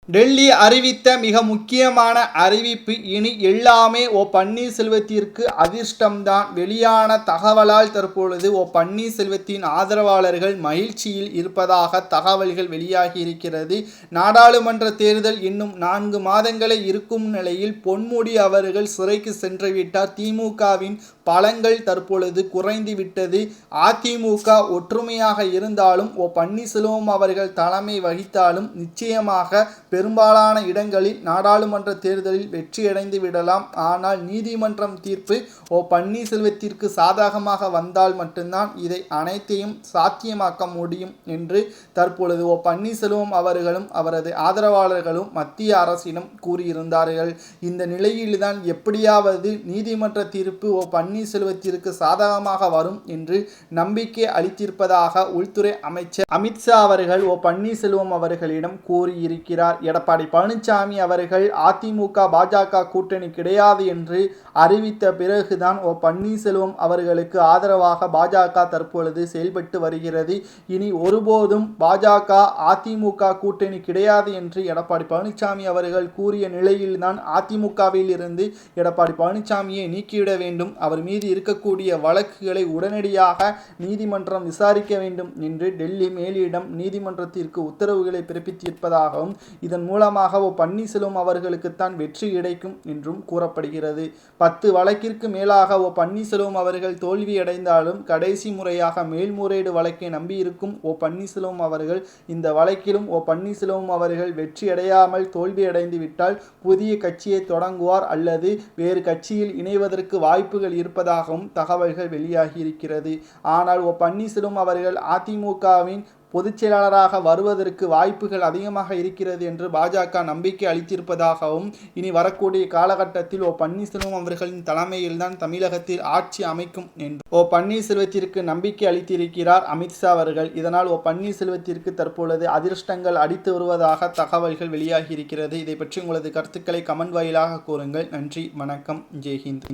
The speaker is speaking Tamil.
டெல்லி அறிவித்த மிக முக்கியமான அறிவிப்பு. இனி எல்லாமே பன்னீர்செல்வத்திற்கு அதிர்ஷ்டம்தான். வெளியான தகவலால் தற்பொழுது பன்னீர்செல்வத்தின் ஆதரவாளர்கள் மகிழ்ச்சியில் இருப்பதாக தகவல்கள் வெளியாகி இருக்கிறது. நாடாளுமன்ற தேர்தல் இன்னும் 4 மாதங்களே இருக்கும் நிலையில் பொன்முடி அவர்கள் சிறைக்கு சென்றுவிட்டார். திமுகவின் பலங்கள் தற்பொழுது குறைந்து விட்டது. அதிமுக ஒற்றுமையாக இருந்தாலும் பன்னீர்செல்வம் அவர்கள் தலைமை வகித்தாலும் நிச்சயமாக பெரும்பாலான இடங்களில் நாடாளுமன்ற தேர்தலில் வெற்றியடைந்து விடலாம். ஆனால் நீதிமன்றம் தீர்ப்பு பன்னீர்செல்வத்திற்கு சாதகமாக வந்தால் மட்டும்தான் இதை அனைத்தையும் சாத்தியமாக்க முடியும் என்று தற்பொழுது பன்னீர்செல்வம் அவர்களும் அவரது ஆதரவாளர்களும் மத்திய அரசிடம் கூறியிருந்தார்கள். இந்த நிலையில்தான் எப்படியாவது நீதிமன்ற தீர்ப்பு பன்னீர்செல்வத்திற்கு சாதகமாக வரும் என்று நம்பிக்கை அளித்திருப்பதாக உள்துறை அமைச்சர் அமித்ஷா அவர்கள் பன்னீர்செல்வம் அவர்களிடம் கூறியிருக்கிறார். எடப்பாடி பழனிசாமி அவர்கள் அதிமுக பாஜக கூட்டணி கிடையாது என்று அறிவித்த பிறகுதான் பன்னீர்செல்வம் அவர்களுக்கு ஆதரவாக பாஜக தற்பொழுது செயல்பட்டு வருகிறது. இனி ஒருபோதும் பாஜக அதிமுக கூட்டணி கிடையாது என்று எடப்பாடி பழனிசாமி அவர்கள் கூறிய நிலையில்தான் அதிமுகவில் இருந்து எடப்பாடி பழனிசாமியை நீக்கிவிட வேண்டும், அவர் மீது இருக்கக்கூடிய வழக்குகளை உடனடியாக நீதிமன்றம் விசாரிக்க வேண்டும் என்று டெல்லி மேலிடம் நீதிமன்றத்திற்கு உத்தரவுகளை பிறப்பித்திருப்பதாகவும் இதன் மூலமாக பன்னீர்செல்வம் அவர்களுக்குத்தான் வெற்றி கிடைக்கும் என்றும் கூறப்படுகிறது. 10 வழக்கிற்கு மேலாக பன்னீர்செல்வம் அவர்கள் தோல்வியடைந்தாலும் கடைசி முறையாக மேல்முறையீடு வழக்கை நம்பியிருக்கும் பன்னீர்செல்வம் அவர்கள் இந்த வழக்கிலும் பன்னீர்செல்வம் அவர்கள் வெற்றியடையாமல் தோல்வியடைந்து விட்டால் புதிய கட்சியை தொடங்குவார் அல்லது வேறு கட்சியில் இணைவதற்கு வாய்ப்புகள் இருப்பதாகவும் தகவல்கள் வெளியாகி இருக்கிறது. ஆனால் பன்னீர்செல்வம் அவர்கள் அதிமுகவின் பொதுச் செயலாளராக வருவதற்கு வாய்ப்புகள் அதிகமாக இருக்கிறது என்று பாஜக நம்பிக்கை அளித்திருப்பதாகவும் இனி வரக்கூடிய காலகட்டத்தில் பன்னீர்செல்வம் அவர்களின் தலைமையில்தான் தமிழகத்தில் ஆட்சி அமைக்கும் என்று பன்னீர்செல்வத்திற்கு நம்பிக்கை அளித்திருக்கிறார் அமித்ஷா அவர்கள். இதனால் பன்னீர்செல்வத்திற்கு தற்பொழுது அதிர்ஷ்டங்கள் அடித்து வருவதாக தகவல்கள் வெளியாகி இருக்கிறது. இதை பற்றி உங்களது கருத்துக்களை கமெண்ட் வாயிலாக கூறுங்கள். நன்றி, வணக்கம், ஜெய்ஹிந்த்.